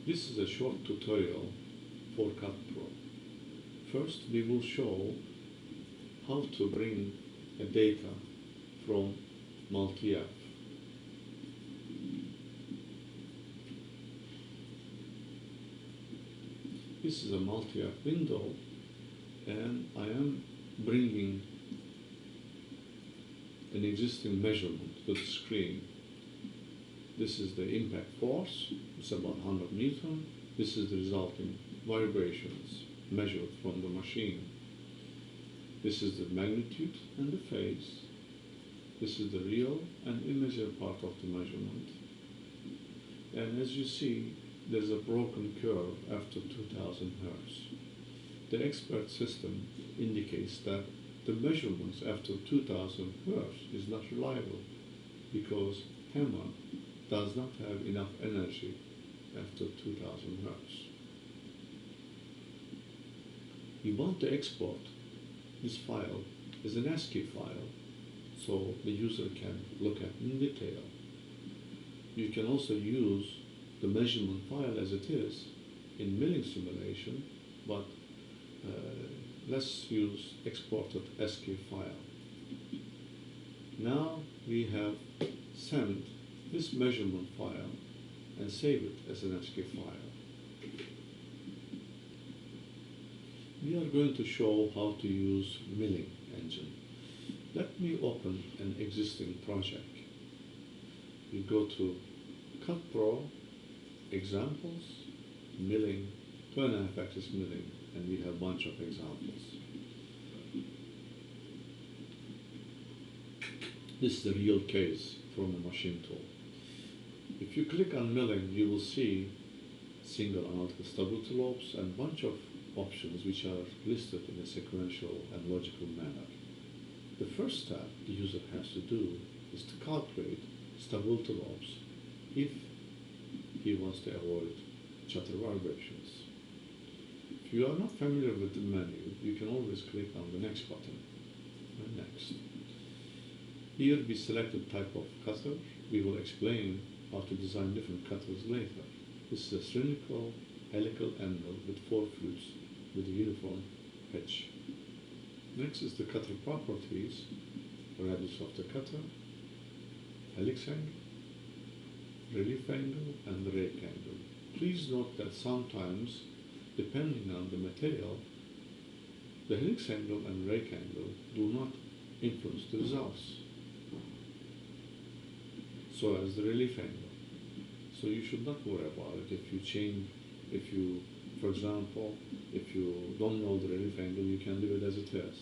This is a short tutorial for CutPro. First, we will show how to bring a data from multi-app. This is a multi-app window, and I am bringing an existing measurement to the screen. This is the impact force, it's about 100 Newton. This is the resulting vibrations measured from the machine. This is the magnitude and the phase. This is the real and imaginary part of the measurement. And as you see, there's a broken curve after 2000 Hertz. The expert system indicates that the measurements after 2000 Hertz is not reliable because hammer does not have enough energy after 2000 Hertz. We want to export this file as an ASCII file so the user can look at in detail. You can also use the measurement file as it is in milling simulation, but let's use exported ASCII file. Now we have sent this measurement file and save it as an ASCII file. We are going to show how to use milling engine. Let me open an existing project. You go to CutPro, examples, milling, 2.5 axis milling, and we have a bunch of examples. This is the real case from a machine tool. If you click on milling, you will see single analytical stability lobes and a bunch of options which are listed in a sequential and logical manner. The first step the user has to do is to calculate stability lobes if he wants to avoid shutter vibrations. If you are not familiar with the menu, you can always click on the next button and next. Here we select the type of cutter. We will explain how to design different cutters later. This is a cylindrical helical angle with 4 flutes with a uniform pitch. Next is the cutter properties, radius of the cutter, helix angle, relief angle, and rake angle. Please note that sometimes, depending on the material, the helix angle and rake angle do not influence the results. So as the relief angle. So you should not worry about it. For example, if you don't know the relief angle, you can leave it as it is.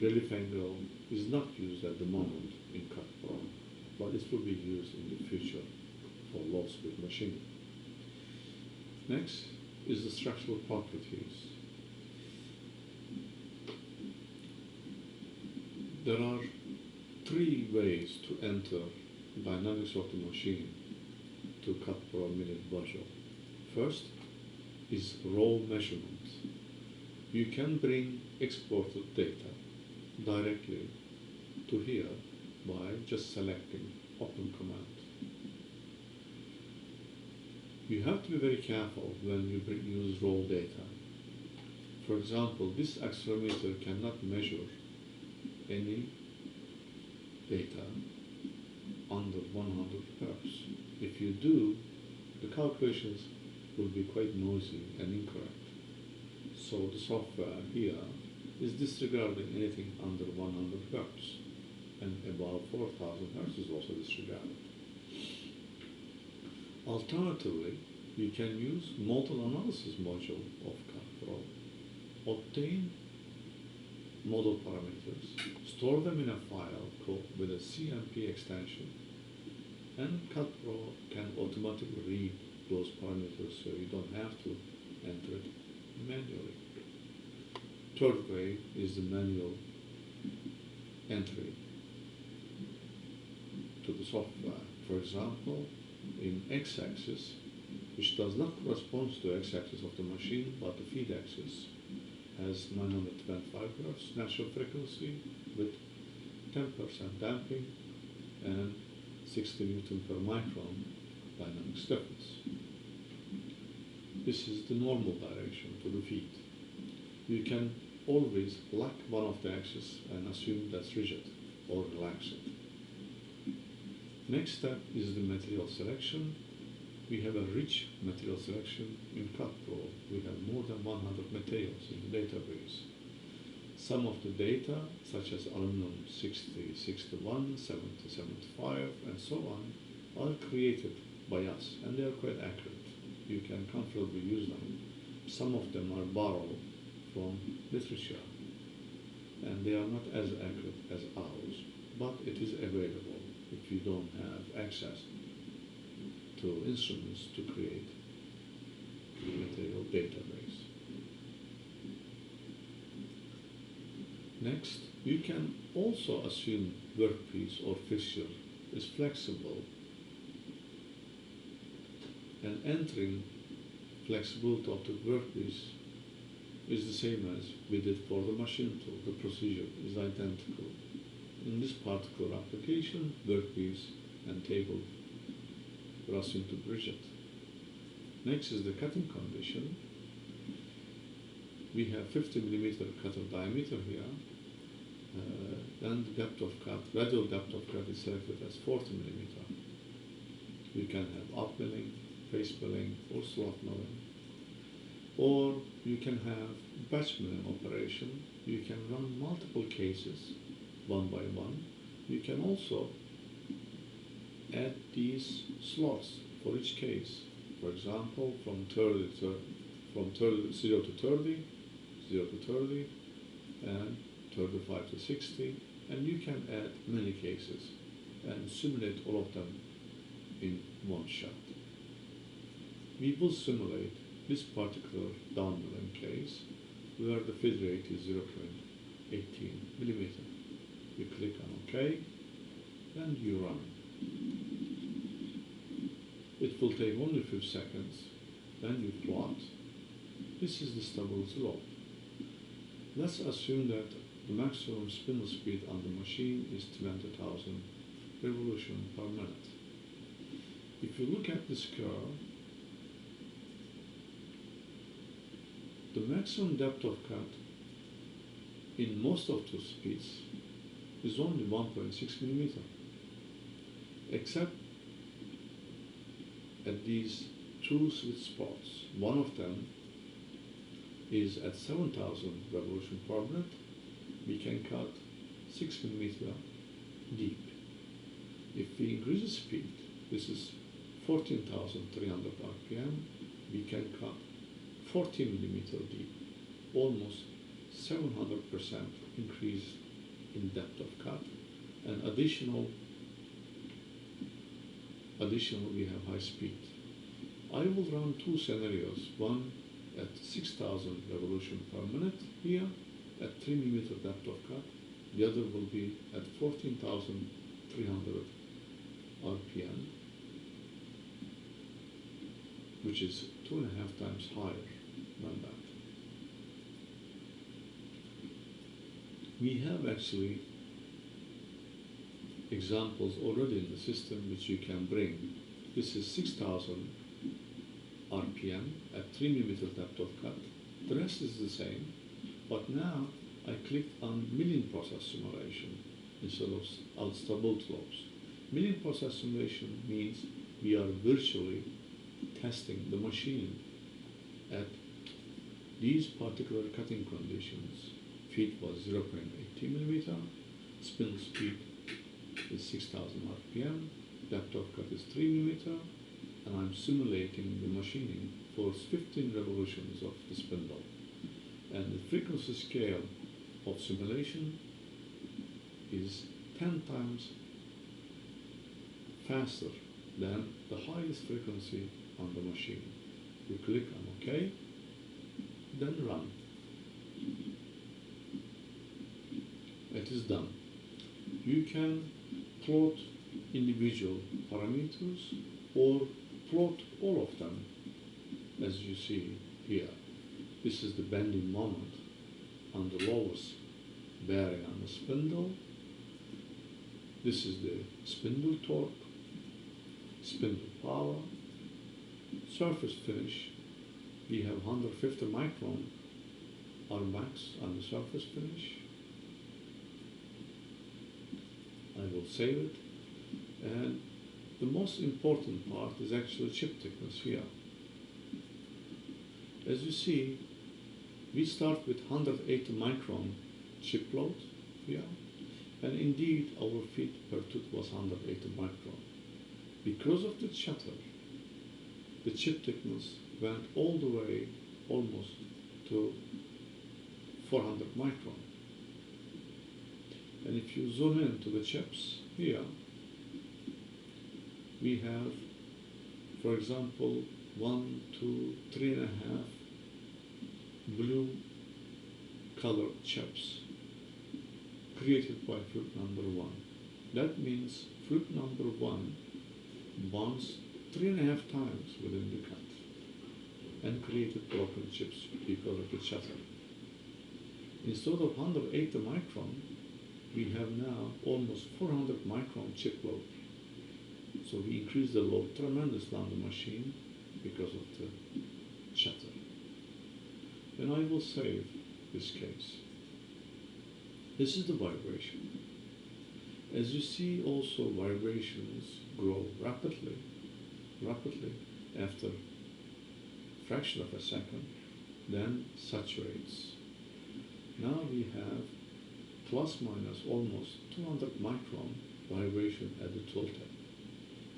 Relief angle is not used at the moment in CutPro, but it will be used in the future for low speed machining. Next is the structural properties. There are 3 ways to enter dynamics of the machine to CutPro milling module. First is raw measurement. You can bring exported data directly to here by just selecting Open Command. You have to be very careful when you use raw data. For example, this accelerometer cannot measure any data under 100 Hertz. If you do, the calculations will be quite noisy and incorrect. So the software here is disregarding anything under 100 Hertz, and above 4000 Hertz is also disregarded. Alternatively, you can use model analysis module of CutPro, obtain model parameters, store them in a file called with a CMP extension, and CutPro can automatically read those parameters so you don't have to enter it manually. Third way is the manual entry to the software. For example, in x-axis, which does not correspond to the x-axis of the machine, but the feed axis, has 925 Hz natural frequency with 10% damping and 60 Newton per micron dynamic stiffness. This is the normal direction to the feet. You can always lock one of the axes and assume that's rigid or relax it. Next step is the material selection. We have a rich material selection in CutPro. We have more than 100 materials in the database. Some of the data, such as aluminum 60, 61, 70, 75, and so on, are created by us, and they are quite accurate. You can comfortably use them. Some of them are borrowed from literature, and they are not as accurate as ours, but it is available if you don't have access to instruments to create a material database. Next, you can also assume workpiece or fixture is flexible, and entering flexibility of the workpiece is the same as we did for the machine tool. The procedure is identical. In this particular application, workpiece and table were assumed to be rigid. Next is the cutting condition. We have 50 millimeter cutter diameter here. Then the depth of cut, radial depth of cut is selected as 40 millimeter. You can have up milling, face milling, or slot milling. Or you can have batch milling operation. You can run multiple cases, one by one. You can also add these slots for each case. For example, from 0 to 30, 0 to 30, and 35 to 60, and you can add many cases and simulate all of them in one shot. We will simulate this particular down milling case where the feed rate is 0.18 millimeter. You click on OK, and you run. It will take only a few seconds, then you plot. This is the stability lobe. Let's assume that the maximum spindle speed on the machine is 20,000 revolutions per minute. If you look at this curve, the maximum depth of cut in most of the speeds is only 1.6 millimeter, except at these two sweet spots. One of them is at 7,000 revolutions per minute. We can cut 6 millimeter deep. If we increase the speed, this is 14,300 RPM, we can cut 40 millimeter deep, almost 700% increase in depth of cut, and additional we have high speed. I will run two scenarios, one at 6,000 revolutions per minute here at 3 millimeter depth of cut, the other will be at 14,300 RPM, which is 2.5 times higher than that. We have actually examples already in the system which you can bring. This is 6,000 RPM at 3 millimeter depth of cut. The rest is the same, but now I clicked on milling process simulation instead of stability lobes. Milling process simulation means we are virtually testing the machine at these particular cutting conditions. Feed was 0.80 millimeter, spindle speed is 6,000 RPM, depth of cut is 3 millimeter, and I'm simulating the machining for 15 revolutions of the spindle. And the frequency scale of simulation is 10 times faster than the highest frequency on the machine. You click on OK, then run. It is done. You can plot individual parameters or plot all of them, as you see here. This is the bending moment on the lowest bearing on the spindle. This is the spindle torque, spindle power, surface finish, we have 150 micron R max on the surface finish. I will save it. And the most important part is actually chip thickness here. As you see, we start with 180 micron chip load here, and indeed our feet per tooth was 180 micron. Because of the chatter, the chip thickness went all the way almost to 400 micron. And if you zoom in to the chips here, we have, for example, 1, 2, 3.5 blue colored chips created by flip number 1. That means flip number 1 bounced 3.5 times within the cut and created broken chips because of the chatter. Instead of 180 micron, we have now almost 400 micron chip load. So we increase the load tremendously on the machine because of the chatter. And I will save this case. This is the vibration. As you see, also vibrations grow rapidly after a fraction of a second, then saturates. Now we have plus minus almost 200 micron vibration at the tool tip.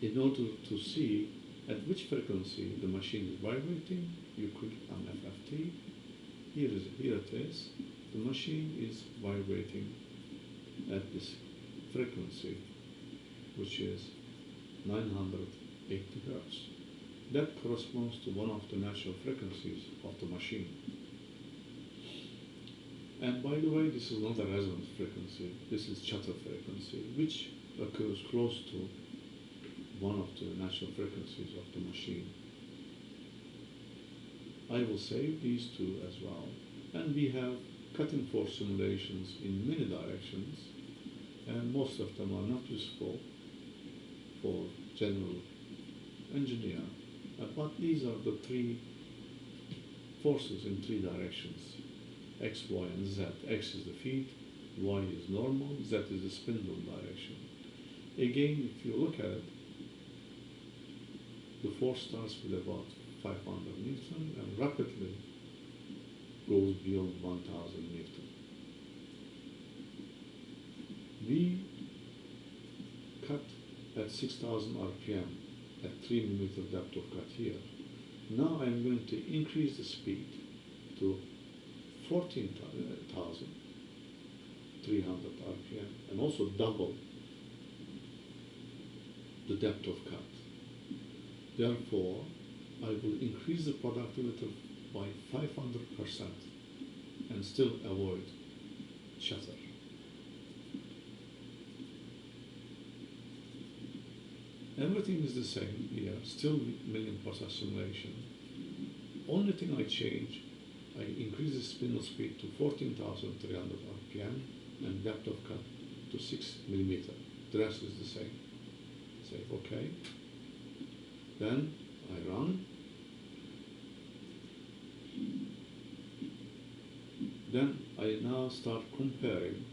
In order to see at which frequency the machine is vibrating, you click on FFT. Here it is. The machine is vibrating at this frequency, which is 980 Hertz. That corresponds to one of the natural frequencies of the machine. And by the way, this is not a resonance frequency, this is chatter frequency, which occurs close to one of the natural frequencies of the machine. I will save these two as well. And we have cutting force simulations in many directions, and most of them are not useful for general engineer. But these are the three forces in three directions: X, Y, and Z. X is the feet, Y is normal, Z is the spindle direction. Again, if you look at it, the force starts with about 500 Newton and rapidly goes beyond 1000 Newton. We cut at 6000 RPM at 3 mm depth of cut here. Now I'm going to increase the speed to 14,300 RPM and also double the depth of cut. Therefore, I will increase the productivity by 500% and still avoid chatter. Everything is the same here, still million process simulation. Only thing I change, I increase the spindle speed to 14,300 RPM and depth of cut to 6 mm. The rest is the same. Say OK. Then I run. Then I now start comparing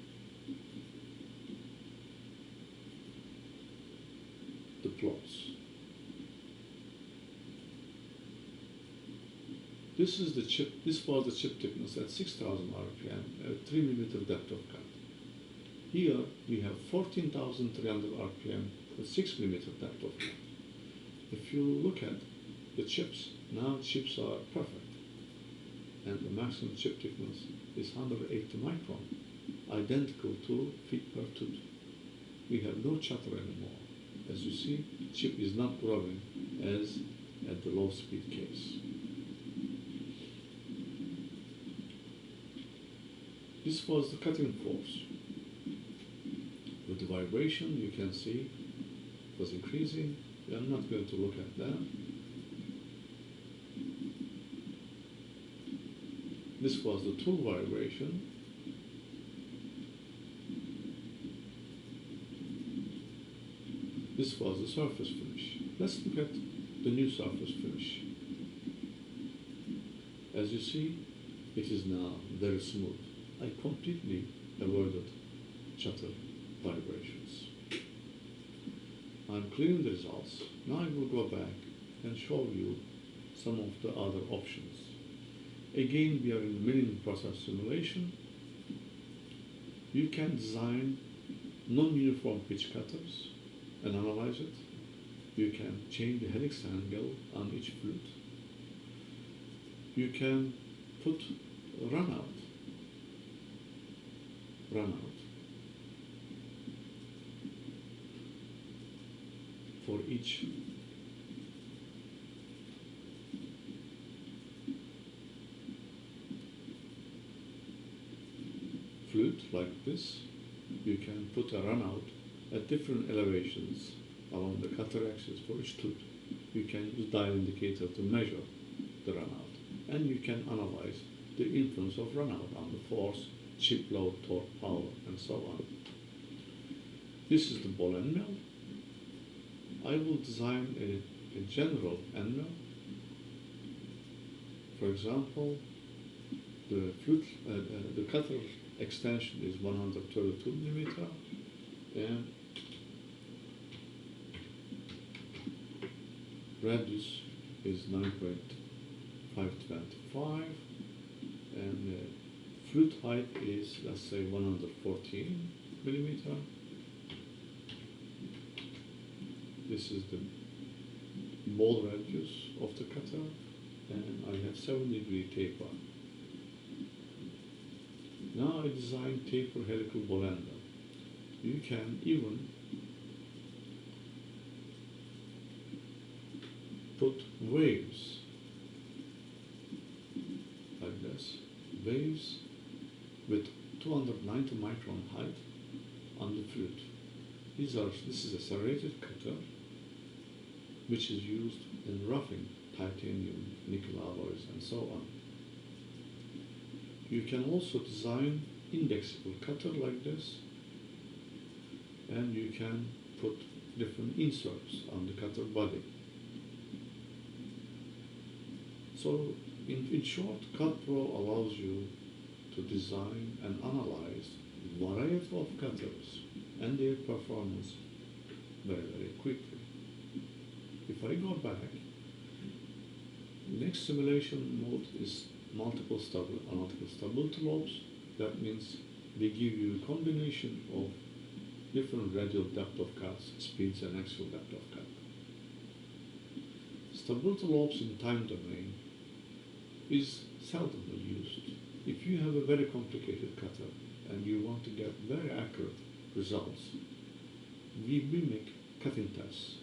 the plots. This is the chip. This was the chip thickness at 6,000 RPM at 3 mm depth of cut. Here we have 14,300 RPM at 6 mm depth of cut. If you look at the chips, now chips are perfect, and the maximum chip thickness is 180 micron, identical to feet per tooth. We have no chatter anymore. As you see, chip is not growing as at the low speed case. This was the cutting force. With the vibration, you can see it was increasing. I'm not going to look at that. This was the tool vibration. This was the surface finish. Let's look at the new surface finish. As you see, it is now very smooth. I completely avoided shutter vibrations. I'm clearing the results. Now I will go back and show you some of the other options. Again, we are in milling process simulation. You can design non-uniform pitch cutters and analyze it. You can change the helix angle on each flute. You can put runout for each flute like this. You can put a runout at different elevations along the cutter axis for each flute. You can use dial indicator to measure the runout, and you can analyze the influence of runout on the force, chip load, torque, power, and so on. This is the ball end mill. I will design a general end mill. For example, the cutter extension is 132 millimeter, and radius is 9.525, and flute height is, let's say, 114 millimeter. This is the ball radius of the cutter, and I have 7-degree taper. Now I design taper helical ball ender. You can even put waves like this, waves with 290 micron height on the flute. This is a serrated cutter which is used in roughing titanium, nickel alloys, and so on. You can also design indexable cutter like this, and you can put different inserts on the cutter body. So in short, CutPro allows you to design and analyze a variety of cutters and their performance very, very quickly. If I go back, the next simulation mode is multiple stability lobes. That means they give you a combination of different radial depth of cuts, speeds, and axial depth of cut. Stability lobes in time domain is seldomly used. If you have a very complicated cutter and you want to get very accurate results, we mimic cutting tests.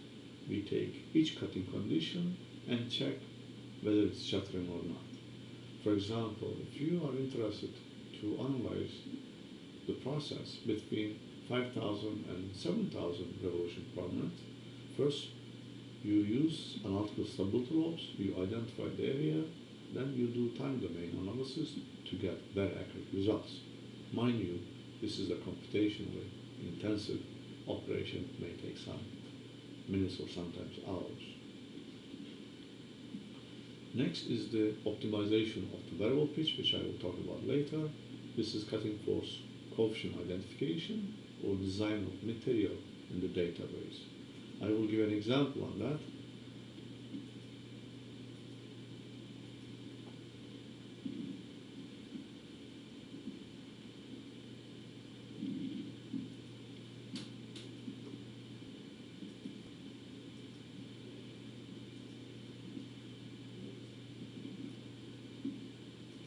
We take each cutting condition and check whether it's shuttering or not. For example, if you are interested to analyze the process between 5,000 and 7,000 revolutions per minute, first you use analytical stability lobes, you identify the area, then you do time domain analysis to get very accurate results. Mind you, this is a computationally intensive operation. It may take some minutes or sometimes hours. Next is the optimization of the variable pitch, which I will talk about later. This is cutting force coefficient identification or design of material in the database. I will give an example on that.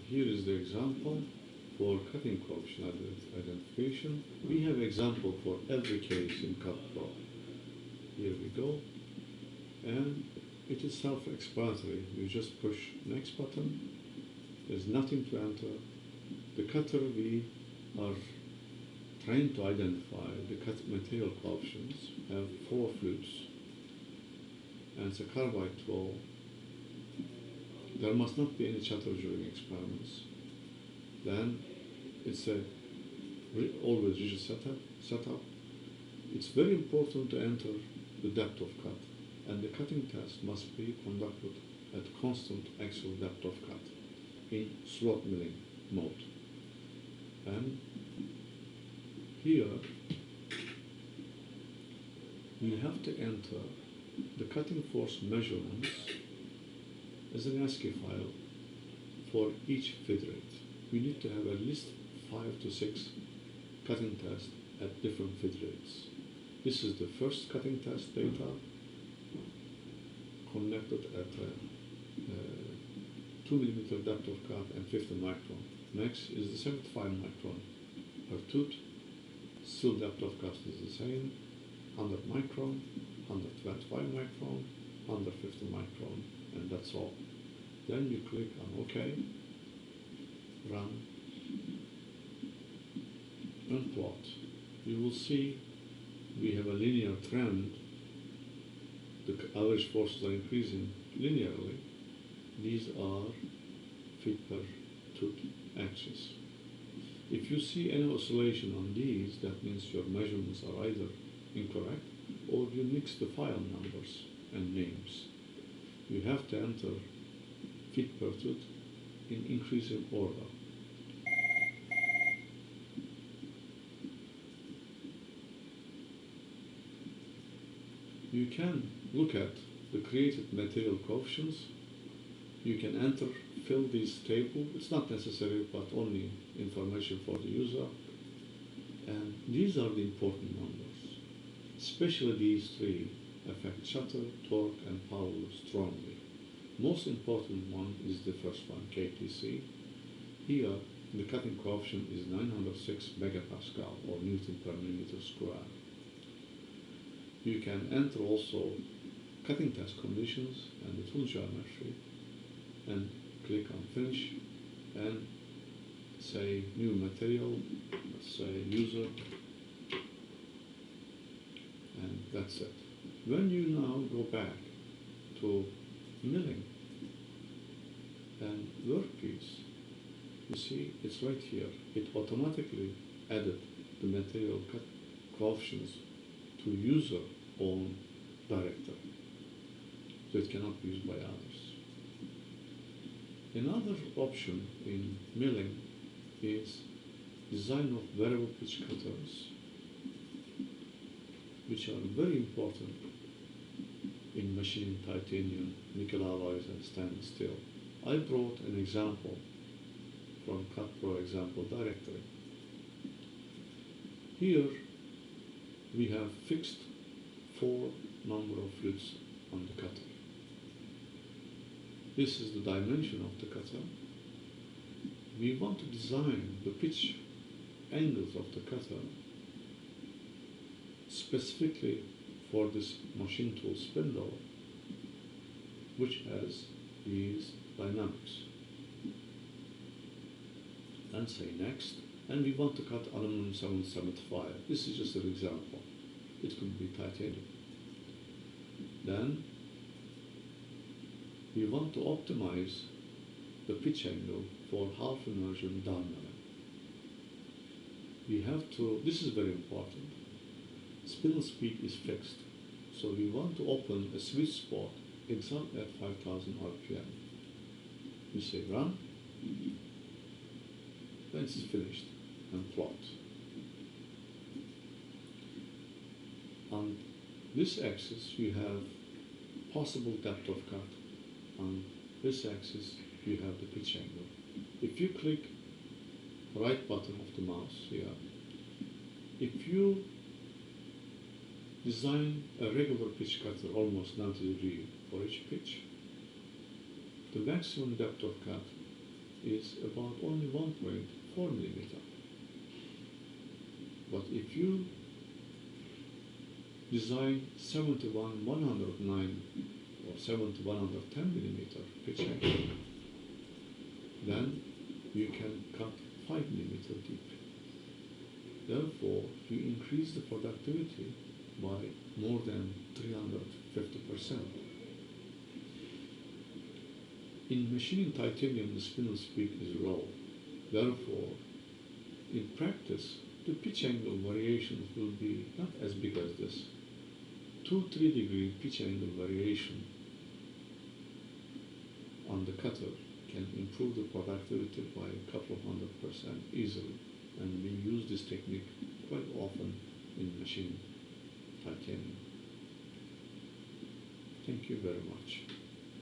Here is the example for cutting coefficient identification. We have example for every case in CutPro. Here we go. And it is self-explanatory. You just push next button. There's nothing to enter. The cutter, we are trying to identify the cut material coefficients. Have 4 flutes. And it's a carbide tool. There must not be any chatter during experiments. Then it's a always rigid setup. It's very important to enter the depth of cut, and the cutting test must be conducted at constant axial depth of cut. in slot milling mode. And here you have to enter the cutting force measurements as an ASCII file for each feed rate. We need to have at least 5 to 6 cutting tests at different feed rates. This is the first cutting test data connected at 2 millimeter depth of cut and 50 micron. Next is the 75 micron per tooth. Still depth of cut is the same, 100 micron, 125 micron, 150 micron, and that's all. Then you click on OK, run, and plot. You will see we have a linear trend. The average forces are increasing linearly. These are feet per tooth axis. If you see any oscillation on these, that means your measurements are either incorrect or you mix the file numbers and names. You have to enter feet per tooth in increasing order. You can look at the created material coefficients. You can enter, fill this table. It's not necessary, but only information for the user. And these are the important numbers. Especially these three affect shutter, torque, and power strongly. Most important one is the first one, KTC. Here, the cutting coefficient is 906 megapascal or Newton per millimeter square. You can enter also cutting test conditions and the tool geometry and click on finish and say new material, let's say user, and that's it. When you now go back to milling and workpiece, you see it's right here. It automatically added the material cut coefficients to user own directory, so it cannot be used by others. Another option in milling is design of variable pitch cutters, which are very important in machining titanium, nickel alloys, and stainless steel. I brought an example from CutPro example directory. Here we have fixed 4 number of flutes on the cutter. This is the dimension of the cutter. We want to design the pitch angles of the cutter specifically for this machine tool spindle, which has these dynamics. And say next, and we want to cut aluminum 775. This is just an example. It could be titanium. Then we want to optimize the pitch angle for half immersion down milling. We have to, this is very important, spindle speed is fixed. So we want to open a sweet spot exactly at 5000 RPM. We say run, then it's finished, and plot. On this axis you have possible depth of cut. On this axis you have the pitch angle. If you click right button of the mouse here, if you design a regular pitch cutter almost 90 degrees for each pitch, the maximum depth of cut is about only 1.4 millimeter. But if you design 71-109 or 70-110 millimeter pitch angle, then you can cut 5 millimeter deep. Therefore, you increase the productivity by more than 350%. In machining titanium, the spindle speed is low. Therefore, in practice, the pitch angle variations will be not as big as this. 2-3 degree pitch angle variation on the cutter can improve the productivity by a couple of 100% easily. And we use this technique quite often in machine titanium. Thank you very much.